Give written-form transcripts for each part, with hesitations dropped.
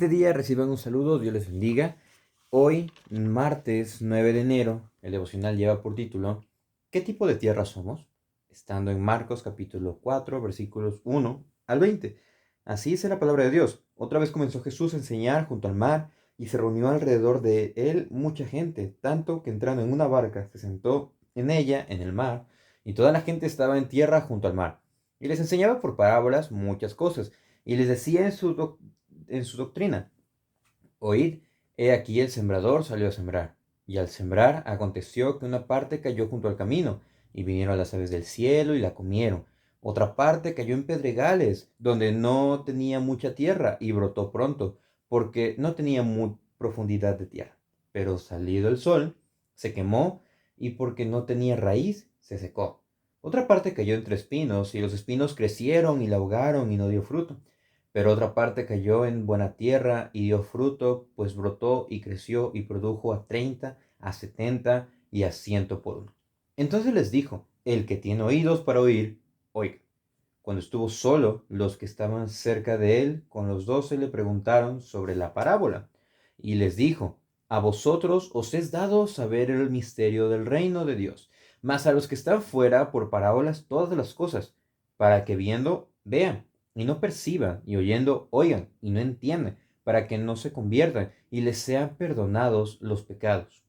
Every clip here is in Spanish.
Excelente día, reciban un saludo, Dios les bendiga. Hoy, martes 9 de enero, el devocional lleva por título ¿Qué tipo de tierra somos? Estando en Marcos capítulo 4, versículos 1 al 20. Así dice la palabra de Dios. Otra vez comenzó Jesús a enseñar junto al mar y se reunió alrededor de él mucha gente, tanto que entrando en una barca se sentó en ella, en el mar, y toda la gente estaba en tierra junto al mar. Y les enseñaba por parábolas muchas cosas, y les decía en su doctrina: Oíd, he aquí el sembrador salió a sembrar. Y al sembrar aconteció que una parte cayó junto al camino, y vinieron las aves del cielo y la comieron. Otra parte cayó en pedregales, donde no tenía mucha tierra, y brotó pronto, porque no tenía muy profundidad de tierra. Pero salido el sol, se quemó, y porque no tenía raíz, se secó. Otra parte cayó entre espinos, y los espinos crecieron y la ahogaron, y no dio fruto. Pero otra parte cayó en buena tierra y dio fruto, pues brotó y creció y produjo a 30, a 70 y a 100 por uno. Entonces les dijo: el que tiene oídos para oír, oiga. Cuando estuvo solo, los que estaban cerca de él con los 12 le preguntaron sobre la parábola. Y les dijo: a vosotros os es dado saber el misterio del reino de Dios, mas a los que están fuera por parábolas todas las cosas, para que viendo vean y no perciban, y oyendo oigan y no entiendan, para que no se conviertan y les sean perdonados los pecados.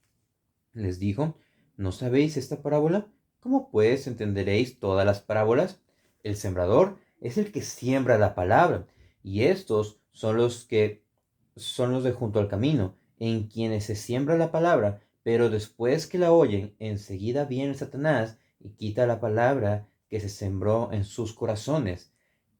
Les dijo: ¿no sabéis esta parábola? ¿Cómo pues entenderéis todas las parábolas? El sembrador es el que siembra la palabra, y estos son los de junto al camino, en quienes se siembra la palabra, pero después que la oyen, enseguida viene Satanás y quita la palabra que se sembró en sus corazones.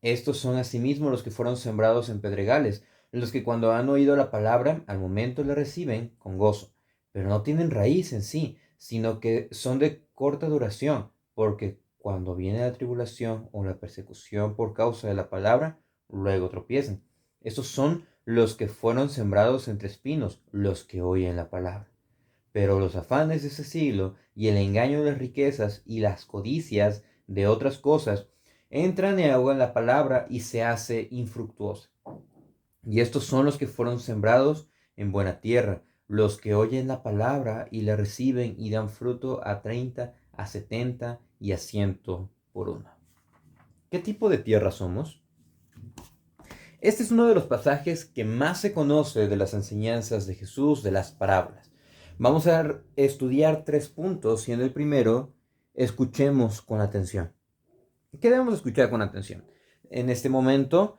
Estos son asimismo los que fueron sembrados en pedregales, los que cuando han oído la palabra, al momento la reciben con gozo, pero no tienen raíz en sí, sino que son de corta duración, porque cuando viene la tribulación o la persecución por causa de la palabra, luego tropiezan. Estos son los que fueron sembrados entre espinos, los que oyen la palabra. Pero los afanes de ese siglo y el engaño de las riquezas y las codicias de otras cosas entran y ahogan la palabra y se hace infructuosa. Y estos son los que fueron sembrados en buena tierra, los que oyen la palabra y la reciben y dan fruto a 30, a 70 y a 100 por uno. ¿Qué tipo de tierra somos? Este es uno de los pasajes que más se conoce de las enseñanzas de Jesús, de las parábolas. Vamos a estudiar 3 puntos, siendo el primero: escuchemos con atención. ¿Qué debemos escuchar con atención? En este momento,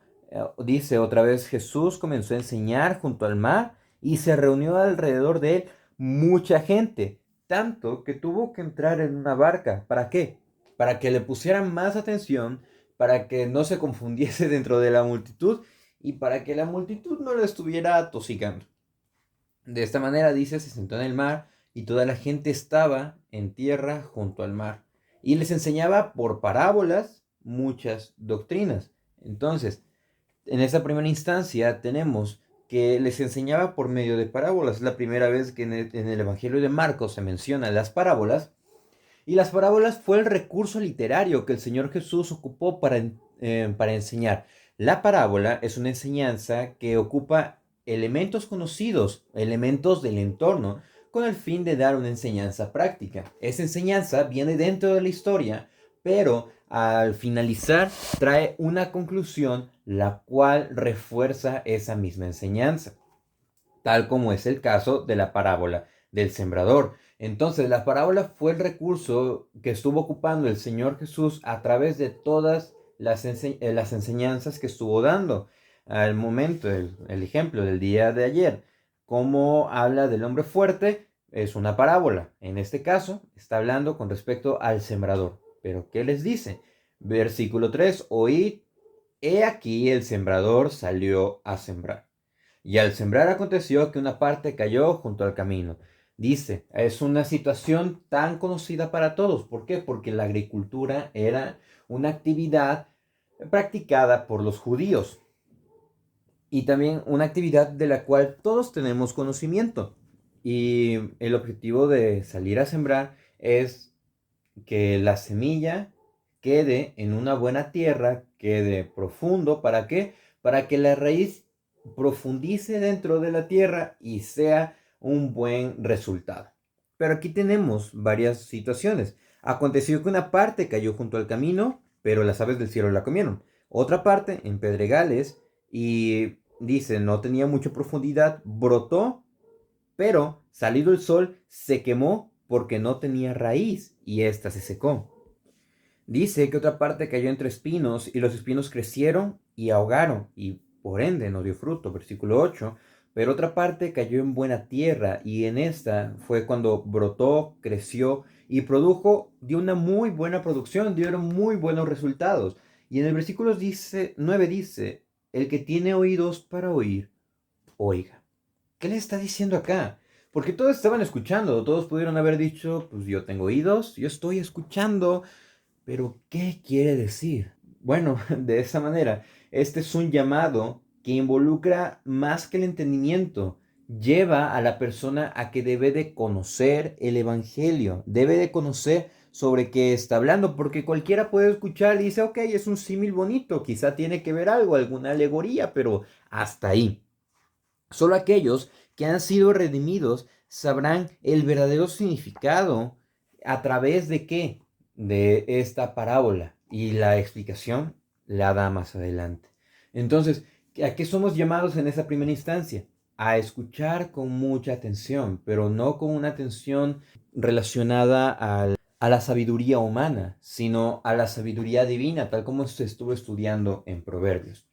dice otra vez: Jesús comenzó a enseñar junto al mar y se reunió alrededor de él mucha gente, tanto que tuvo que entrar en una barca. ¿Para qué? Para que le pusieran más atención, para que no se confundiese dentro de la multitud y para que la multitud no lo estuviera atosigando. De esta manera, dice, se sentó en el mar y toda la gente estaba en tierra junto al mar. Y les enseñaba por parábolas muchas doctrinas. Entonces, en esta primera instancia tenemos que les enseñaba por medio de parábolas. Es la primera vez que en el Evangelio de Marcos se mencionan las parábolas. Y las parábolas fue el recurso literario que el Señor Jesús ocupó para enseñar. La parábola es una enseñanza que ocupa elementos conocidos, elementos del entorno, con el fin de dar una enseñanza práctica. Esa enseñanza viene dentro de la historia, pero al finalizar trae una conclusión, la cual refuerza esa misma enseñanza, tal como es el caso de la parábola del sembrador. Entonces, la parábola fue el recurso que estuvo ocupando el Señor Jesús a través de todas las enseñanzas que estuvo dando. Al momento, el ejemplo del día de ayer, cómo habla del hombre fuerte, es una parábola. En este caso, está hablando con respecto al sembrador. Pero, ¿qué les dice? Versículo 3: oíd, he aquí el sembrador salió a sembrar. Y al sembrar aconteció que una parte cayó junto al camino. Dice, es una situación tan conocida para todos. ¿Por qué? Porque la agricultura era una actividad practicada por los judíos y también una actividad de la cual todos tenemos conocimiento. Y el objetivo de salir a sembrar es que la semilla quede en una buena tierra, quede profundo. ¿Para qué? Para que la raíz profundice dentro de la tierra y sea un buen resultado. Pero aquí tenemos varias situaciones. Aconteció que una parte cayó junto al camino, pero las aves del cielo la comieron. Otra parte en pedregales y dice, no tenía mucha profundidad, brotó, pero salido el sol se quemó porque no tenía raíz y ésta se secó. Dice que otra parte cayó entre espinos y los espinos crecieron y ahogaron y por ende no dio fruto, versículo 8. Pero otra parte cayó en buena tierra y en esta fue cuando brotó, creció y produjo, dio una muy buena producción, dieron muy buenos resultados. Y en el versículo 9 dice, el que tiene oídos para oír, oiga. ¿Qué le está diciendo acá? Porque todos estaban escuchando, todos pudieron haber dicho, pues yo tengo oídos, yo estoy escuchando. Pero, ¿qué quiere decir? Bueno, de esa manera, este es un llamado que involucra más que el entendimiento. Lleva a la persona a que debe de conocer el Evangelio, debe de conocer sobre qué está hablando, porque cualquiera puede escuchar y dice, ok, es un símil bonito, quizá tiene que ver algo, alguna alegoría, pero hasta ahí. Solo aquellos que han sido redimidos sabrán el verdadero significado a través de qué, de esta parábola. Y la explicación la da más adelante. Entonces, ¿a qué somos llamados en esa primera instancia? A escuchar con mucha atención, pero no con una atención relacionada a la sabiduría humana, sino a la sabiduría divina, tal como se estuvo estudiando en Proverbios.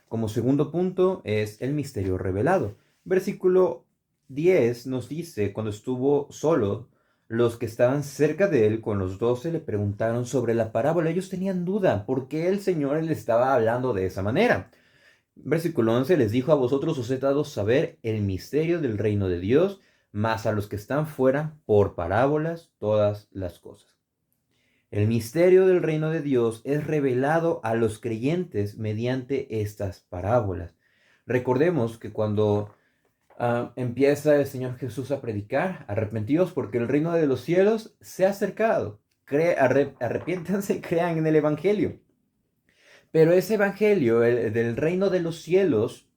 Como segundo punto es el misterio revelado. Versículo 10 nos dice, cuando estuvo solo, los que estaban cerca de él con los 12 le preguntaron sobre la parábola. Ellos tenían duda, ¿por qué el Señor le estaba hablando de esa manera? Versículo 11 les dijo, a vosotros os he dado saber el misterio del reino de Dios, mas a los que están fuera, por parábolas, todas las cosas. El misterio del reino de Dios es revelado a los creyentes mediante estas parábolas. Recordemos que cuando empieza el Señor Jesús a predicar, arrepentidos porque el reino de los cielos se ha acercado. Arrepiéntanse y crean en el Evangelio. Pero ese Evangelio, el del reino de los cielos,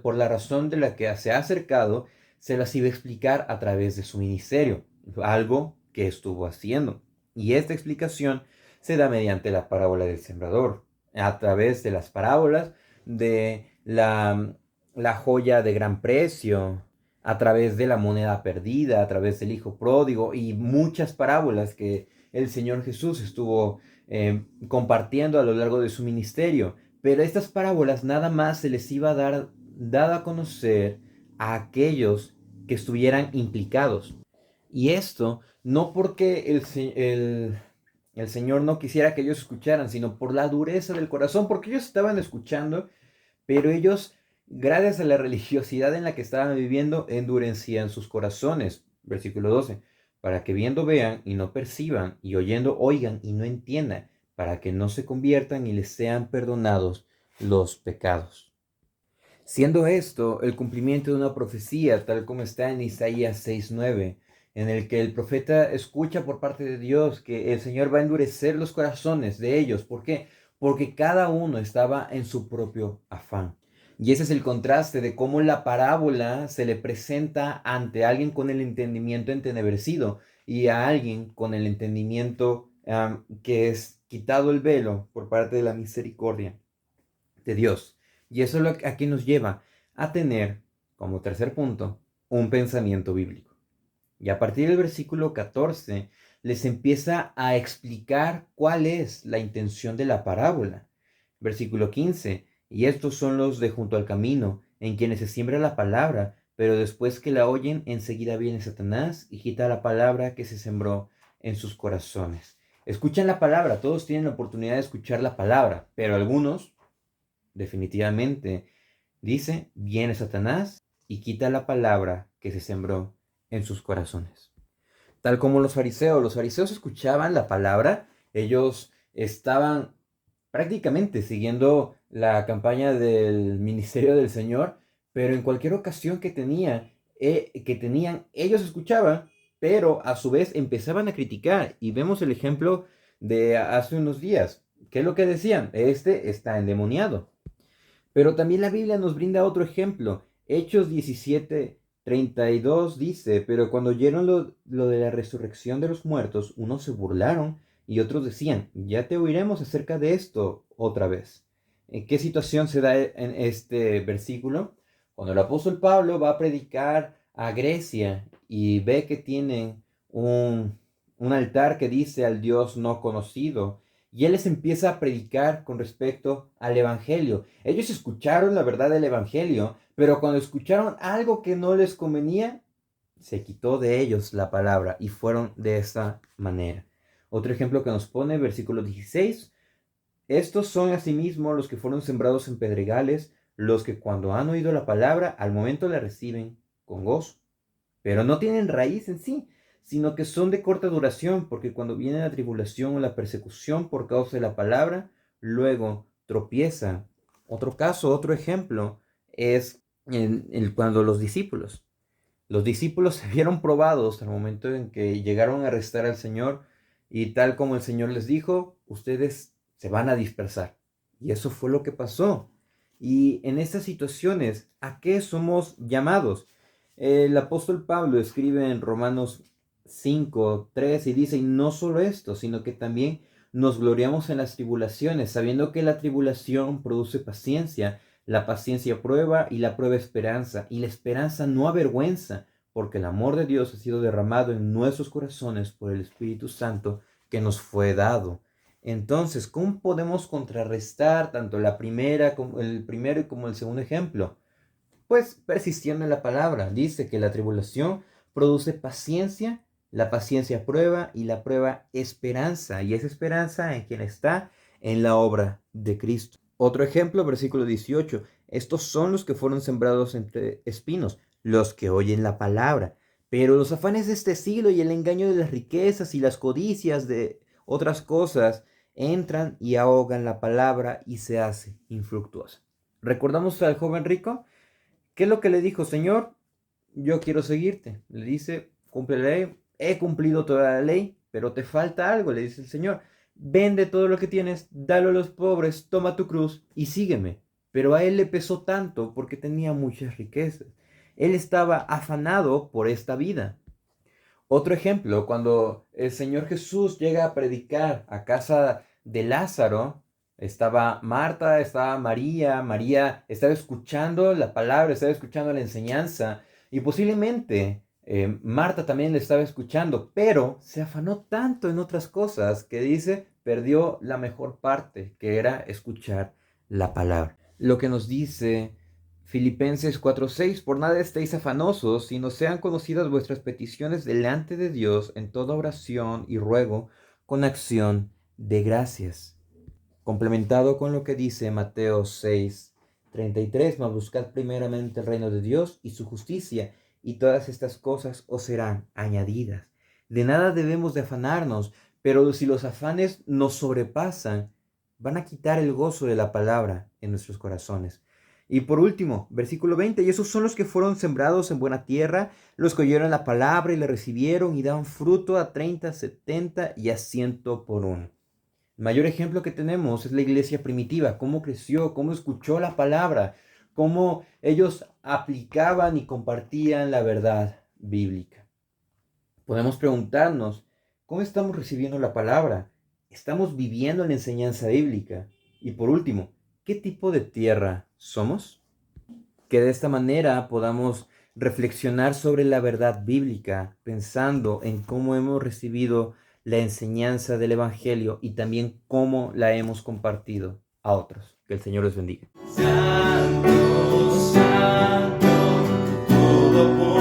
por la razón de la que se ha acercado, se las iba a explicar a través de su ministerio, algo que estuvo haciendo. Y esta explicación se da mediante la parábola del sembrador, a través de las parábolas de la joya de gran precio, a través de la moneda perdida, a través del hijo pródigo y muchas parábolas que el Señor Jesús estuvo compartiendo a lo largo de su ministerio. Pero estas parábolas nada más se les iba a dar a conocer a aquellos que estuvieran implicados. Y esto no porque el Señor no quisiera que ellos escucharan, sino por la dureza del corazón, porque ellos estaban escuchando, pero ellos, gracias a la religiosidad en la que estaban viviendo, endurecían sus corazones. Versículo 12, para que viendo vean y no perciban, y oyendo oigan y no entiendan, para que no se conviertan y les sean perdonados los pecados. Siendo esto el cumplimiento de una profecía, tal como está en Isaías 6:9, en el que el profeta escucha por parte de Dios que el Señor va a endurecer los corazones de ellos. ¿Por qué? Porque cada uno estaba en su propio afán. Y ese es el contraste de cómo la parábola se le presenta ante alguien con el entendimiento entenebrecido y a alguien con el entendimiento que es quitado el velo por parte de la misericordia de Dios. Y eso es lo que aquí nos lleva a tener, como tercer punto, un pensamiento bíblico. Y a partir del versículo 14 les empieza a explicar cuál es la intención de la parábola. Versículo 15, y estos son los de junto al camino, en quienes se siembra la palabra, pero después que la oyen, enseguida viene Satanás y quita la palabra que se sembró en sus corazones. Escuchan la palabra, todos tienen la oportunidad de escuchar la palabra, pero algunos, definitivamente, dice, viene Satanás y quita la palabra que se sembró en sus corazones. Tal como los fariseos escuchaban la palabra, ellos estaban prácticamente siguiendo la campaña del ministerio del Señor, pero en cualquier ocasión que tenían, ellos escuchaban, pero a su vez empezaban a criticar. Y vemos el ejemplo de hace unos días. ¿Qué es lo que decían? Este está endemoniado. Pero también la Biblia nos brinda otro ejemplo. Hechos 17:32 dice, pero cuando oyeron lo de la resurrección de los muertos, unos se burlaron y otros decían, ya te oiremos acerca de esto otra vez. ¿En qué situación se da en este versículo? Cuando el apóstol Pablo va a predicar a Grecia y ve que tienen un altar que dice al Dios no conocido, y él les empieza a predicar con respecto al Evangelio. Ellos escucharon la verdad del Evangelio, pero cuando escucharon algo que no les convenía, se quitó de ellos la palabra y fueron de esta manera. Otro ejemplo que nos pone, versículo 16. Estos son asimismo los que fueron sembrados en pedregales, los que cuando han oído la palabra, al momento la reciben con gozo, pero no tienen raíz en sí, sino que son de corta duración, porque cuando viene la tribulación o la persecución por causa de la palabra, luego tropiezan. Otro caso, otro ejemplo, es cuando los discípulos se vieron probados al momento en que llegaron a arrestar al Señor, y tal como el Señor les dijo, ustedes se van a dispersar. Y eso fue lo que pasó. Y en estas situaciones, ¿a qué somos llamados? El apóstol Pablo escribe en Romanos 5:3 y dice, y no solo esto, sino que también nos gloriamos en las tribulaciones, sabiendo que la tribulación produce paciencia, la paciencia prueba y la prueba esperanza, y la esperanza no avergüenza, porque el amor de Dios ha sido derramado en nuestros corazones por el Espíritu Santo que nos fue dado. Entonces, ¿cómo podemos contrarrestar tanto el primero como el segundo ejemplo? Pues persistiendo en la palabra. Dice que la tribulación produce paciencia, la paciencia prueba y la prueba esperanza. Y esa esperanza en quien está en la obra de Cristo. Otro ejemplo, versículo 18. Estos son los que fueron sembrados entre espinos, los que oyen la palabra. Pero los afanes de este siglo y el engaño de las riquezas y las codicias de otras cosas entran y ahogan la palabra y se hace infructuosa. ¿Recordamos al joven rico? ¿Qué es lo que le dijo? Señor, yo quiero seguirte. Le dice, cumple la ley. He cumplido toda la ley, pero te falta algo, le dice el Señor. Vende todo lo que tienes, dalo a los pobres, toma tu cruz y sígueme. Pero a él le pesó tanto porque tenía muchas riquezas. Él estaba afanado por esta vida. Otro ejemplo, cuando el Señor Jesús llega a predicar a casa de Lázaro, estaba Marta, estaba María, María estaba escuchando la palabra, estaba escuchando la enseñanza, y posiblemente Marta también le estaba escuchando, pero se afanó tanto en otras cosas que dice, perdió la mejor parte, que era escuchar la palabra. Lo que nos dice Filipenses 4:6, por nada estéis afanosos, sino sean conocidas vuestras peticiones delante de Dios en toda oración y ruego con acción de gracias. Complementado con lo que dice Mateo 6:33, mas buscad primeramente el reino de Dios y su justicia, y todas estas cosas os serán añadidas. De nada debemos de afanarnos, pero si los afanes nos sobrepasan, van a quitar el gozo de la palabra en nuestros corazones. Y por último, versículo 20, y esos son los que fueron sembrados en buena tierra, los que oyeron la palabra y la recibieron y daban fruto a 30, 70 y a 100 por uno. El mayor ejemplo que tenemos es la iglesia primitiva, cómo creció, cómo escuchó la palabra, cómo ellos aplicaban y compartían la verdad bíblica. Podemos preguntarnos, ¿cómo estamos recibiendo la palabra? ¿Estamos viviendo la enseñanza bíblica? Y por último, ¿qué tipo de tierra somos? Que de esta manera podamos reflexionar sobre la verdad bíblica, pensando en cómo hemos recibido la enseñanza del Evangelio y también cómo la hemos compartido a otros. Que el Señor les bendiga. Santo, santo, todo